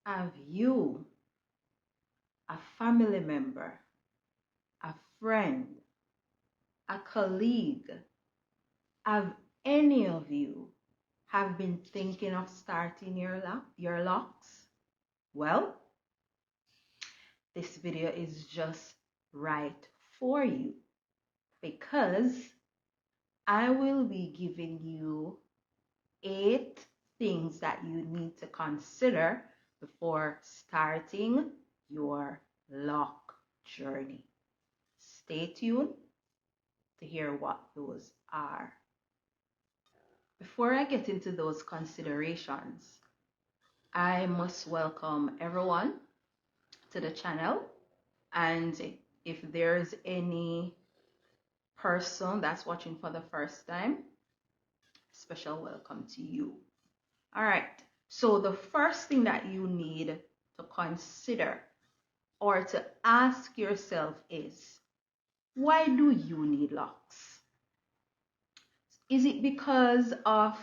Have you, a family member, a friend, a colleague, have any of you have been thinking of starting your locks? Well, this video is just right for you, because I will be giving you 8 things that you need to consider before starting your lock journey. Stay tuned to hear what those are. Before I get into those considerations, I must welcome everyone to the channel, and if there's any person that's watching for the first time, special welcome to you. All right, so the first thing that you need to consider or to ask yourself is, why do you need locks? Is it because of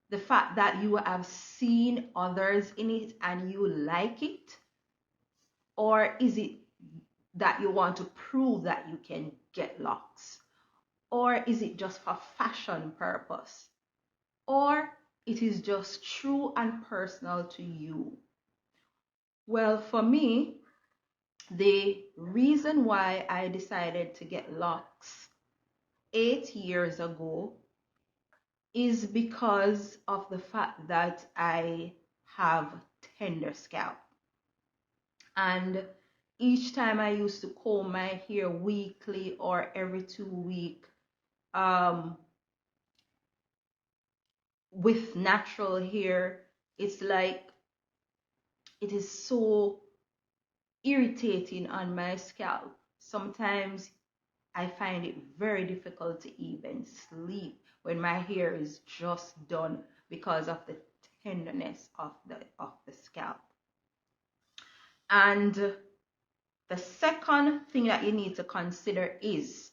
the fact that you have seen others in it and you like it? Or is it that you want to prove that you can get locks? Or is it just for fashion purpose? Or it is just true and personal to you? Well, for me, the reason why I decided to get locks 8 years ago is because of the fact that I have tender scalp. And each time I used to comb my hair weekly or every 2 weeks, with natural hair, it's like it is so irritating on my scalp. Sometimes I find it very difficult to even sleep when my hair is just done because of the tenderness of the scalp. And the second thing that you need to consider is,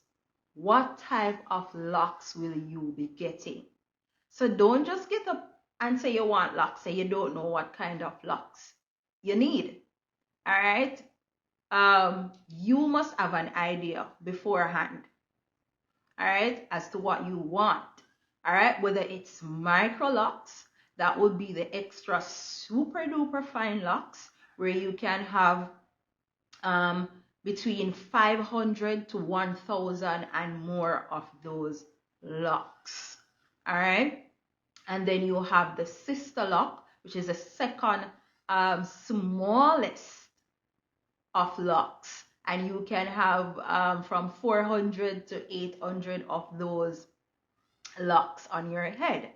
what type of locks will you be getting? So don't just get up and say you want locks and you don't know what kind of locks you need. All right? You must have an idea beforehand, all right, as to what you want. All right, whether it's micro locks, that would be the extra super duper fine locks where you can have between 500 to 1,000 and more of those locks. All right, and then you have the sister lock, which is the second smallest of locks, and you can have from 400 to 800 of those locks on your head.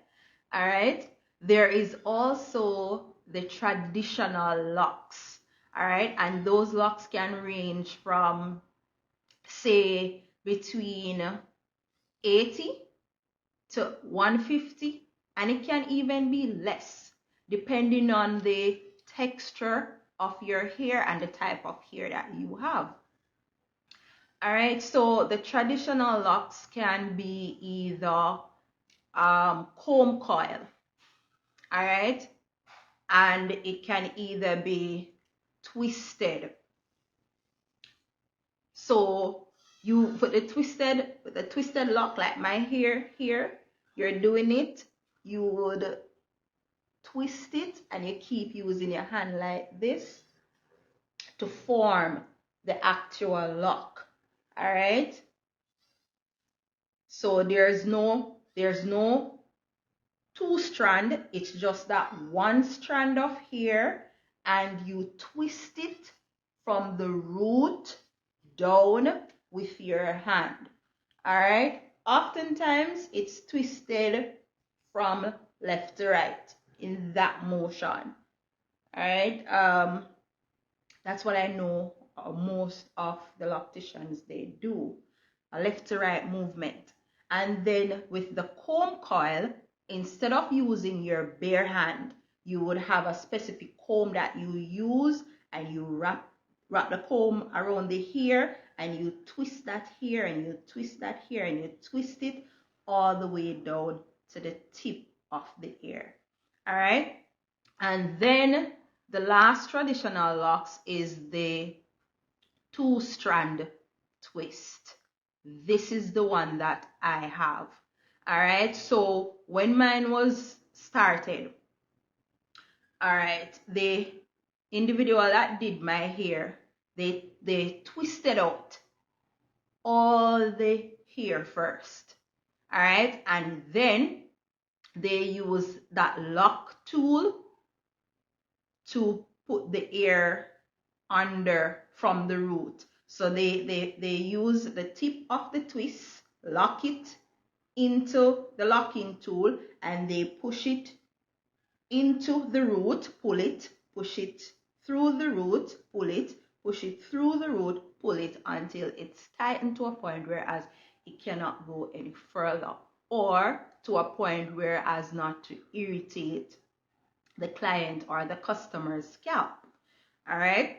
All right, there is also the traditional locks. All right, and those locks can range from, say, between 80 to 150, and it can even be less depending on the texture of your hair and the type of hair that you have. All right, so the traditional locks can be either comb coil, all right, and it can either be twisted. So you put the twisted lock, like my hair here, you're doing it, you would twist it and you keep using your hand like this to form the actual lock. All right, so there's no 2 strand, it's just that 1 strand of hair, and you twist it from the root down with your hand. All right, oftentimes it's twisted from left to right in that motion. All right, that's what I know most of the locticians, they do, a left to right movement. And then with the comb coil, instead of using your bare hand, you would have a specific comb that you use, and you wrap the comb around the hair, and you twist that hair, and you twist that hair, and you twist it all the way down to the tip of the hair. All right, and then The last traditional locks is the 2-strand twist. This is the one that I have. All right, so when mine was started, all right, the individual that did my hair, they twisted out all the hair first. All right, and then they use that lock tool to put the hair under from the root. So they use the tip of the twist, lock it into the locking tool, and they push it into the root, pull it, push it through the root, pull it, push it through the root, pull it until it's tightened to a point whereas it cannot go any further, or to a point where as not to irritate the client or the customer's scalp. All right.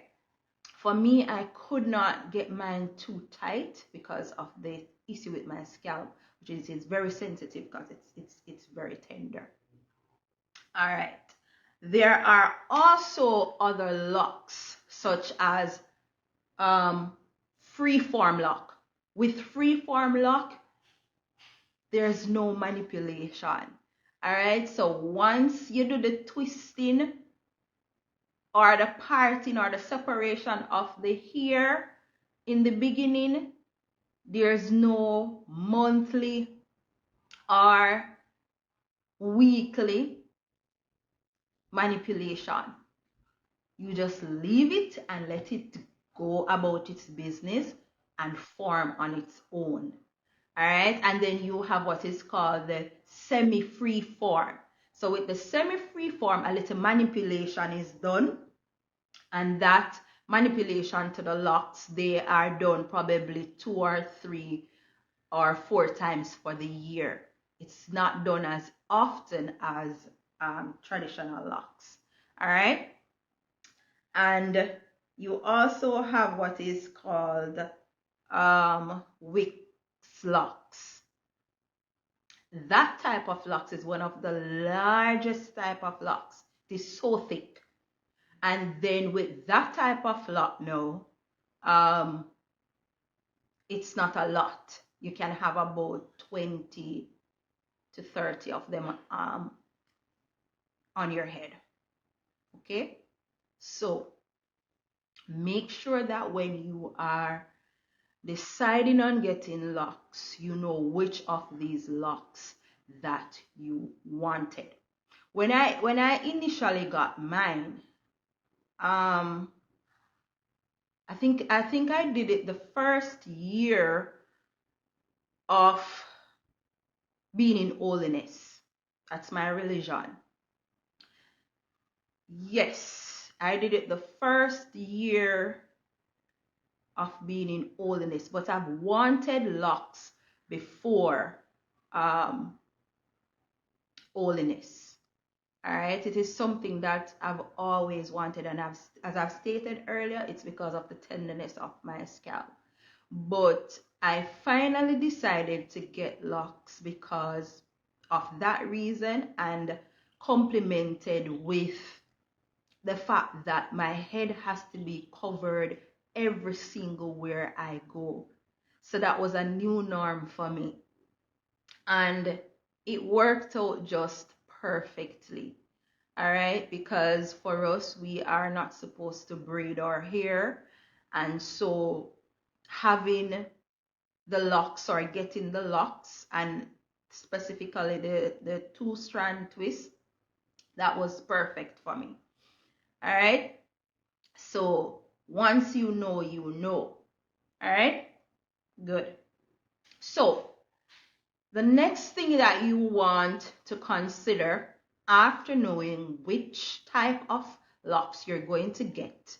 For me, I could not get mine too tight because of the issue with my scalp, which is very sensitive because it's very tender. All right. There are also other locks such as free-form lock. With free-form lock, there's no manipulation. All right. So once you do the twisting or the parting or the separation of the hair in the beginning, there's no monthly or weekly manipulation. You just leave it and let it go about its business and form on its own. All right, and then you have what is called the semi-free form. So with the semi-free form, a little manipulation is done, and that manipulation to the locks, they are done probably 2 or 3 or 4 times for the year. It's not done as often as traditional locks. All right, and you also have what is called wicks locks. That type of locks is one of the largest type of locks. It is so thick. And then with that type of lock now, it's not a lot. You can have about 20 to 30 of them on your head. Okay, so make sure that when you are deciding on getting locks, you know which of these locks that you wanted. When I initially got mine, I think I did it the first year of being in holiness. That's my religion. Yes, I did it the first year of being in holiness, but I've wanted locks before holiness. All right, it is something that I've always wanted, and as I've stated earlier, it's because of the tenderness of my scalp. But I finally decided to get locks because of that reason, and complemented with the fact that my head has to be covered every single where I go. So that was a new norm for me, and it worked out just perfectly. All right, because for us, we are not supposed to braid our hair, and so having the locks or getting the locks, and specifically the 2-strand twist, that was perfect for me. All right, so once you know, you know. All right, good. So the next thing that you want to consider after knowing which type of locks you're going to get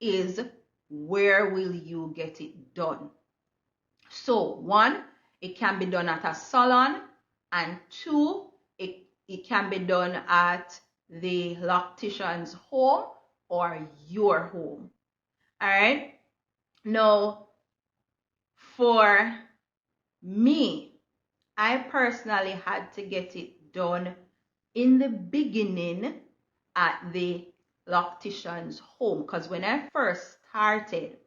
is where will you get it done. So 1, it can be done at a salon, and 2, it can be done at the loctician's home or your home. All right, now for me, I personally had to get it done in the beginning at the loctician's home, because when I first started,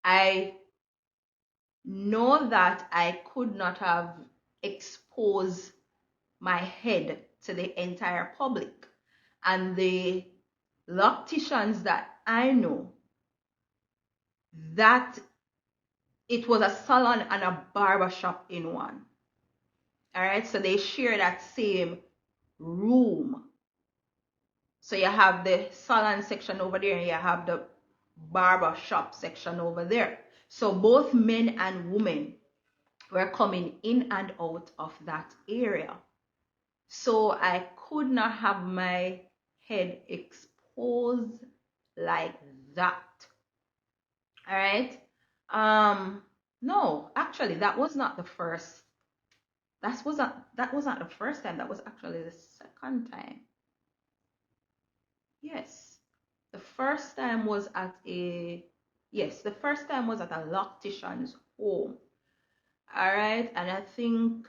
I know that I could not have exposed my head to the entire public, and the locticians that I know, that it was a salon and a barber shop in one. All right, so they share that same room. So you have the salon section over there and you have the barber shop section over there. So both men and women were coming in and out of that area. So I could not have my head exposed like that. All right. No, actually that was not the first. That was not the first time. That was actually the second time. Yes. The first time was at a loctician's home. All right. And I think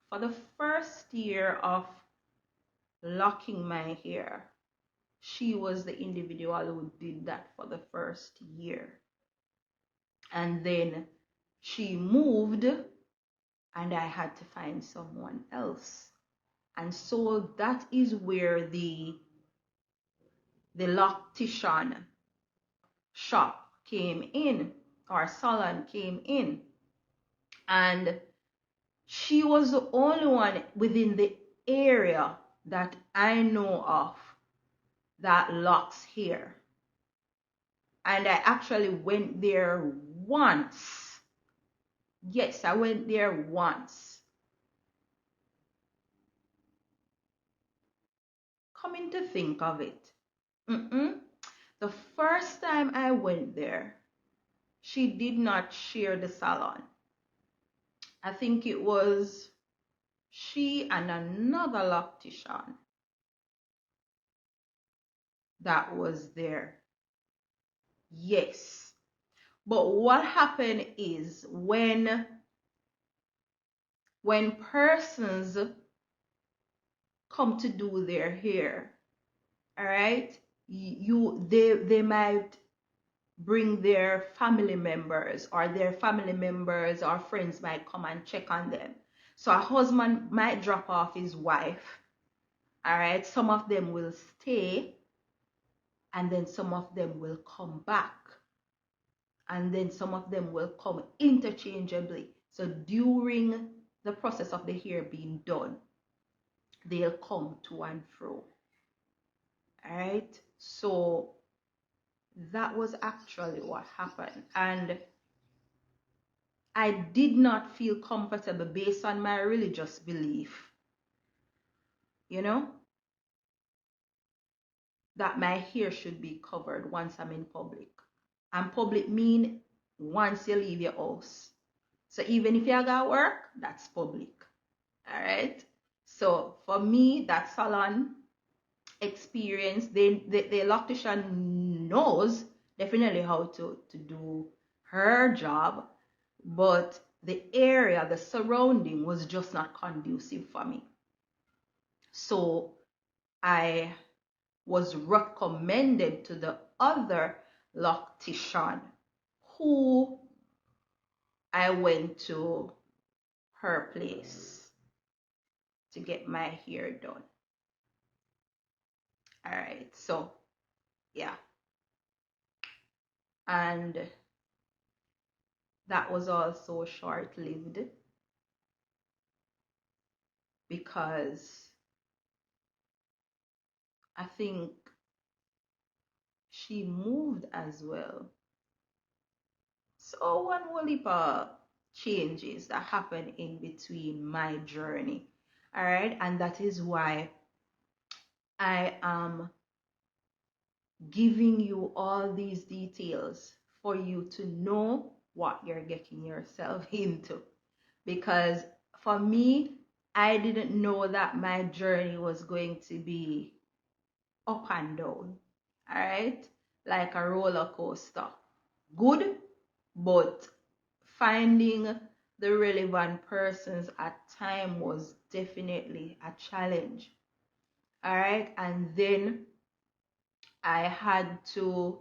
for the first year of locking my hair, she was the individual who did that for the first year. And then she moved and I had to find someone else. And so that is where the loctician shop came in, or salon came in. And she was the only one within the area that I know of that locks hair. And I actually went there once. Yes, I went there once. Coming to think of it, the first time I went there, she did not share the salon. I think it was she and another loctician that was there. Yes. But what happened is when persons come to do their hair, all right, they might bring their family members, or their family members or friends might come and check on them. So a husband might drop off his wife, all right, some of them will stay, and then some of them will come back, and then some of them will come interchangeably. So during the process of the hair being done, they'll come to and fro. All right, so that was actually what happened. And I did not feel comfortable based on my religious belief, you know, that my hair should be covered once I'm in public. And public mean once you leave your house. So even if you got work, that's public. All right. So for me, that salon experience, the loctician knows definitely how to do her job, but the area, the surrounding was just not conducive for me. So I was recommended to the other loctician, who I went to her place to get my hair done. All right, so yeah, and that was also short-lived because I think she moved as well. So one whole heap of changes that happened in between my journey. All right, and that is why I am giving you all these details, for you to know what you're getting yourself into. Because for me, I didn't know that my journey was going to be up and down. All right, like a roller coaster. Good, but finding the relevant persons at time was definitely a challenge. All right, and then I had to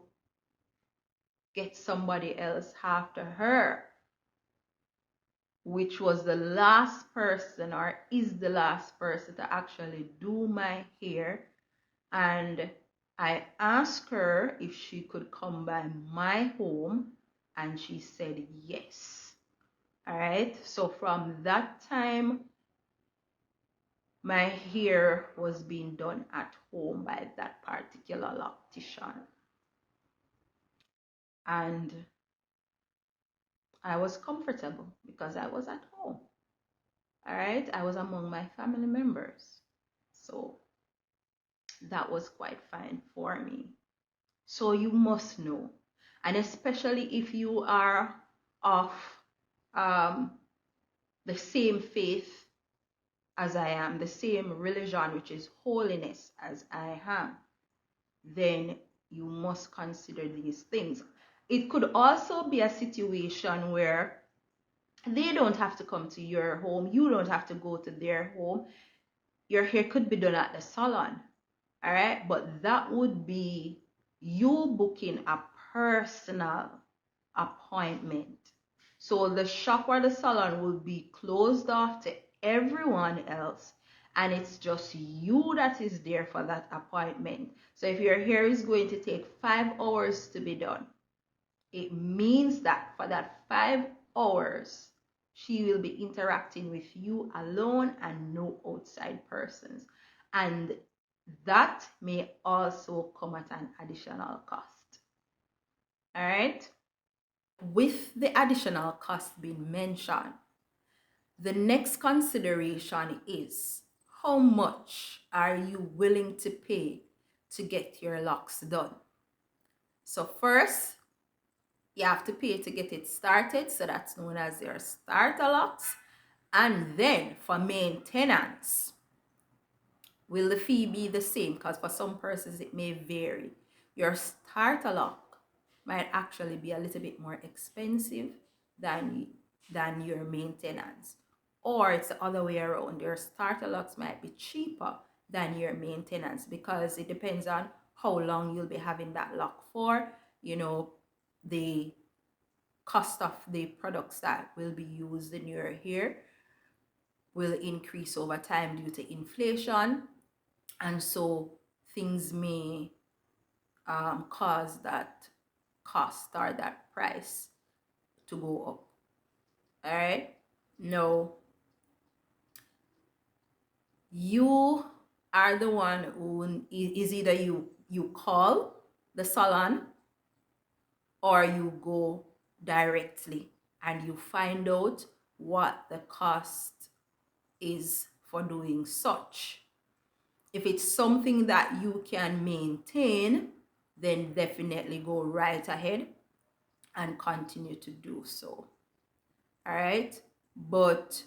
get somebody else after her, which was the last person, or is the last person, to actually do my hair. And I asked her if she could come by my home, and she said yes. All right, so from that time, my hair was being done at home by that particular loctician, and I was comfortable because I was at home. All right, I was among my family members, so that was quite fine for me. So you must know, and especially if you are of the same faith as I am, the same religion, which is holiness, as I am, then you must consider these things. It could also be a situation where they don't have to come to your home, you don't have to go to their home. Your hair could be done at the salon, all right, but that would be you booking a personal appointment. So the shop or the salon will be closed off to everyone else, and it's just you that is there for that appointment. So if your hair is going to take 5 hours to be done, it means that for that 5 hours, she will be interacting with you alone and no outside persons. And that may also come at an additional cost. All right? With the additional cost being mentioned, the next consideration is how much are you willing to pay to get your locks done? So first, you have to pay to get it started, so that's known as your starter locks. And then for maintenance, will the fee be the same? Because for some persons it may vary. Your starter lock might actually be a little bit more expensive than your maintenance. Or it's the other way around. Your starter locks might be cheaper than your maintenance, because it depends on how long you'll be having that lock for. You know, the cost of the products that will be used in your hair will increase over time due to inflation, and so things may cause that cost or that price to go up. All right, now you are the one who is either you call the salon or you go directly and you find out what the cost is for doing such. If it's something that you can maintain, then definitely go right ahead and continue to do so. All right, but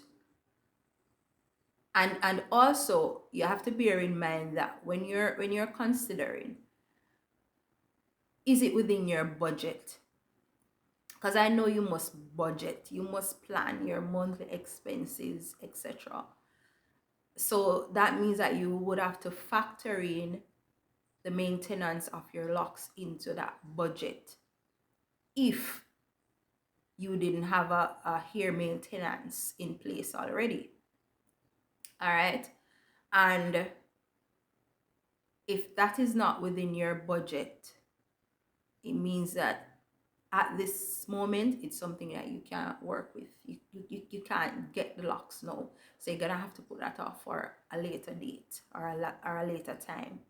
and also you have to bear in mind that when you're considering, is it within your budget? Because I know you must budget, you must plan your monthly expenses, etc. So that means that you would have to factor in the maintenance of your locks into that budget if you didn't have a hair maintenance in place already. All right, and if that is not within your budget, it means that at this moment it's something that you can't work with. You can't get the locks now, so you're gonna have to put that off for a later date or a later time.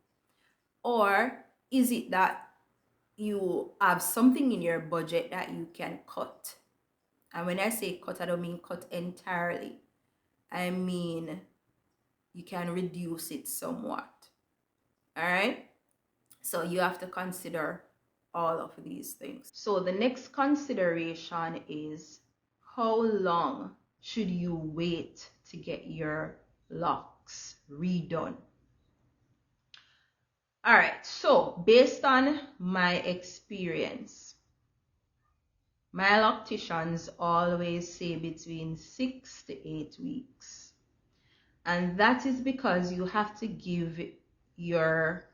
Or is it that you have something in your budget that you can cut? And when I say cut, I don't mean cut entirely. I mean you can reduce it somewhat. All right, so you have to consider all of these things. So the next consideration is, how long should you wait to get your locks redone? All right, so based on my experience, my locticians always say between 6 to 8 weeks. And that is because you have to give your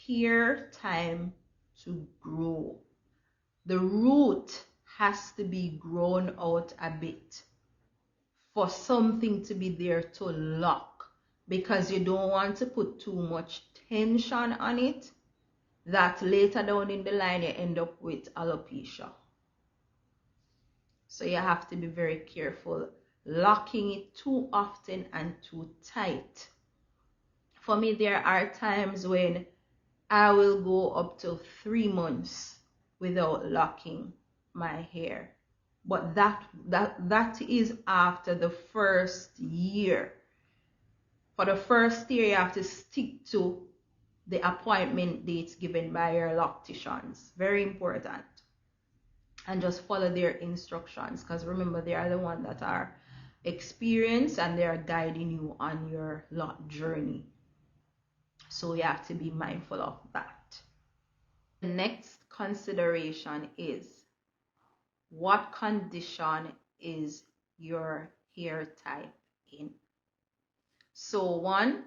hair time to grow. The root has to be grown out a bit for something to be there to lock, because you don't want to put too much tension on it that later down in the line you end up with alopecia. So you have to be very careful locking it too often and too tight. For me, there are times when I will go up to 3 months without locking my hair. But that is after the first year. For the first year, you have to stick to the appointment dates given by your locticians. Very important. And just follow their instructions, because remember, they are the ones that are experienced and they are guiding you on your lock journey. So you have to be mindful of that. The next consideration is, what condition is your hair type in? So one,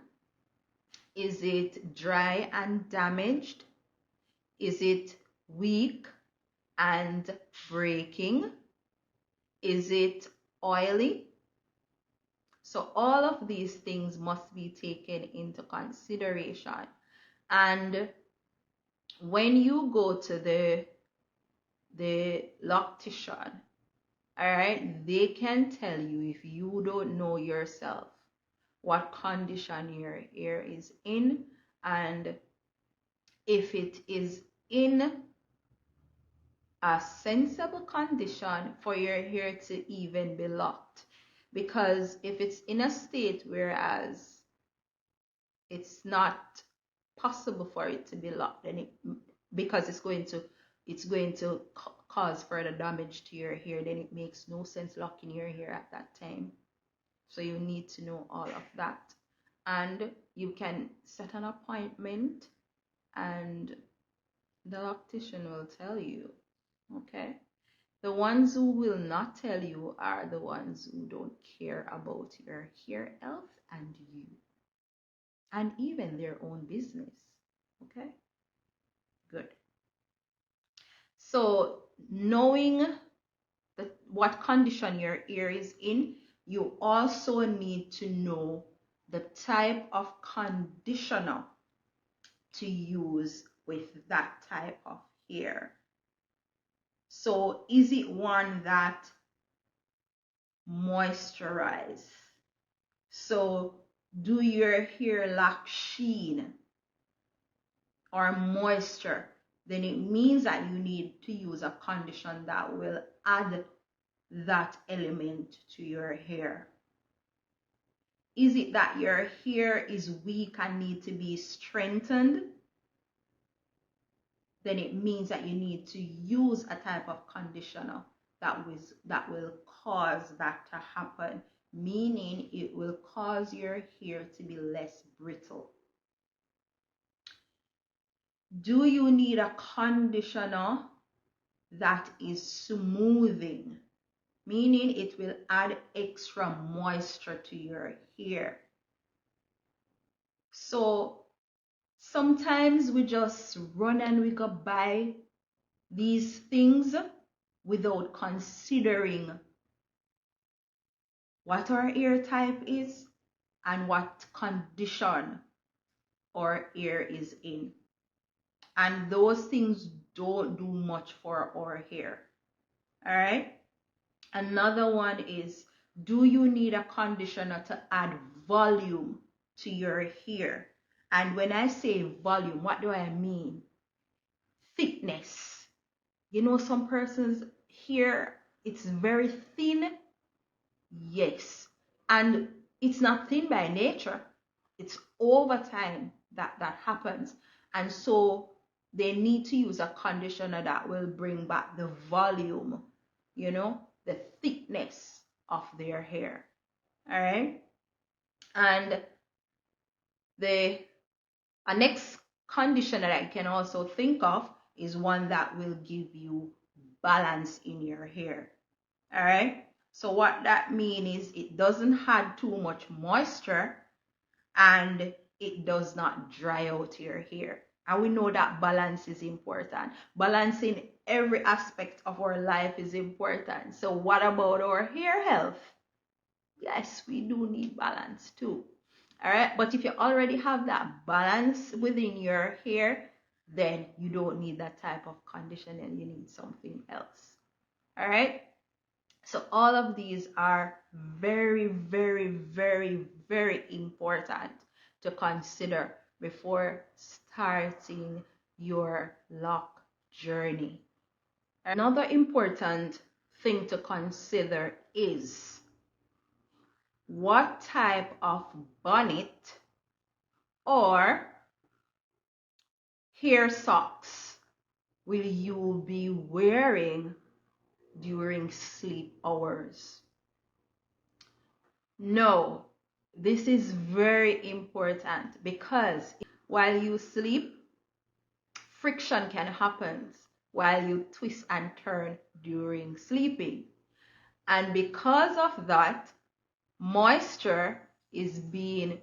is it dry and damaged? Is it weak and breaking? Is it oily? So all of these things must be taken into consideration. And when you go to the loctician, all right, they can tell you, if you don't know yourself, what condition your hair is in, and if it is in a sensible condition for your hair to even be locked. Because if it's in a state whereas it's not possible for it to be locked, then because it's going to cause further damage to your hair, then it makes no sense locking your hair at that time. So you need to know all of that, and you can set an appointment and the loctician will tell you. Okay, the ones who will not tell you are the ones who don't care about your hair health and you, and even their own business. Okay, good. So knowing what condition your hair is in, you also need to know the type of conditioner to use with that type of hair. So is it one that moisturize? So do your hair lack sheen or moisture? Then it means that you need to use a conditioner that will add that element to your hair. Is it that your hair is weak and need to be strengthened? Then it means that you need to use a type of conditioner that will cause that to happen, meaning it will cause your hair to be less brittle. Do you need a conditioner that is smoothing, meaning it will add extra moisture to your hair? So sometimes we just run and we go buy these things without considering what our hair type is and what condition our hair is in. And those things don't do much for our hair. All right. Another one is, do you need a conditioner to add volume to your hair? And when I say volume, what do I mean? Thickness. You know, some person's hair, it's very thin. Yes. And it's not thin by nature. It's over time that happens. And so they need to use a conditioner that will bring back the volume, you know, the thickness of their hair. All right. And a next conditioner that I can also think of is one that will give you balance in your hair. All right. So what that means is it doesn't have too much moisture and it does not dry out your hair. And we know that balance is important. Balancing every aspect of our life is important. So what about our hair health? Yes, we do need balance too. All right, but if you already have that balance within your hair, then you don't need that type of conditioning. You need something else. All right. So all of these are very, very, very, very important to consider before starting your lock journey. Another important thing to consider is what type of bonnet or hair socks will you be wearing during sleep hours? No, this is very important because while you sleep, friction can happen while you twist and turn during sleeping. And because of that, moisture is being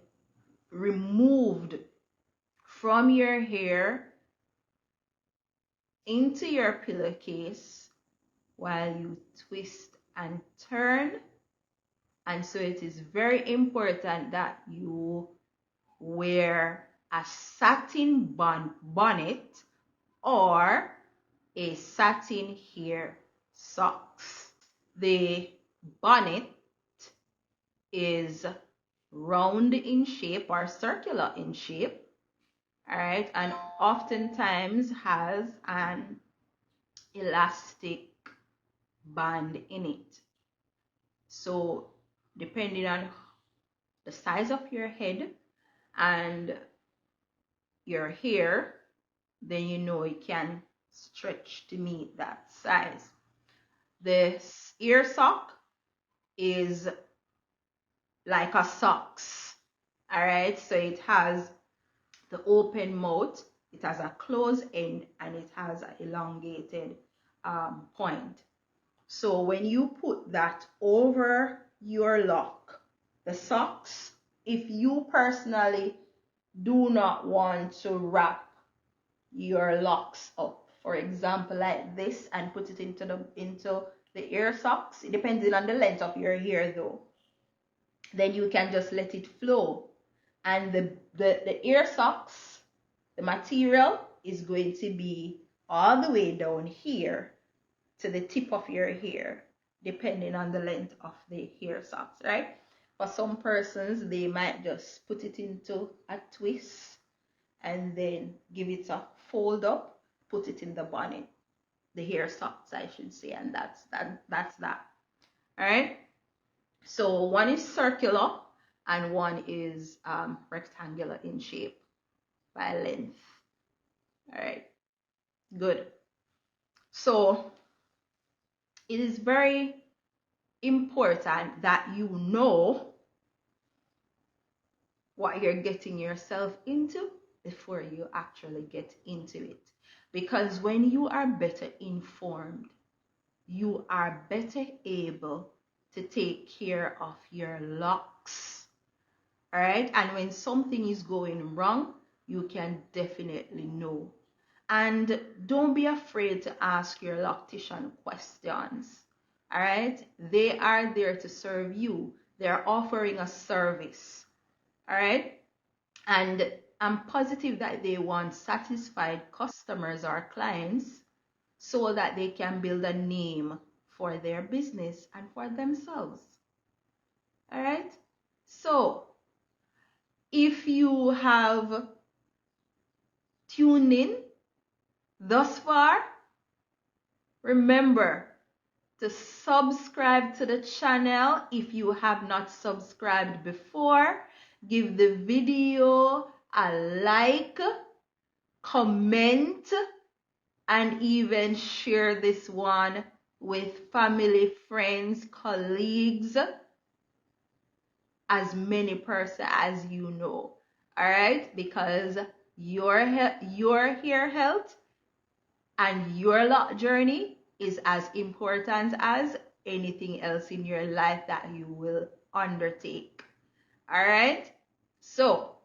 removed from your hair into your pillowcase while you twist and turn. And so it is very important that you wear a satin bonnet or a satin hair socks. The bonnet is round in shape or circular in shape, all right, and oftentimes has an elastic band in it. So depending on the size of your head and your hair, then you know it can stretch to meet that size. This ear sock is like a socks, all right, so it has the open mouth, it has a closed end, and it has an elongated point. So when you put that over your lock, the socks, if you personally do not want to wrap your locks up, for example like this, and put it into the ear socks, depending on the length of your hair though, then you can just let it flow. And the ear socks, the material is going to be all the way down here to the tip of your hair, depending on the length of the hair socks, right? For some persons, they might just put it into a twist and then give it a fold up, put it in the bonnet, the hair socks, I should say, and that's that. All right. So one is circular and one is rectangular in shape by length. All right. Good. So it is very important that you know what you're getting yourself into before you actually get into it. Because when you are better informed, you are better able to take care of your locks. All right. And when something is going wrong, you can definitely know. And don't be afraid to ask your loctician questions. All right. They are there to serve you. They're offering a service. All right. And I'm positive that they want satisfied customers or clients so that they can build a name for their business and for themselves. All right. So if you have tuned in thus far, remember to subscribe to the channel if you have not subscribed before. Give the video a like, comment, and even share this one with family, friends, colleagues, as many person as you know. All right, because your hair health and your lock journey is as important as anything else in your life that you will undertake. All right? So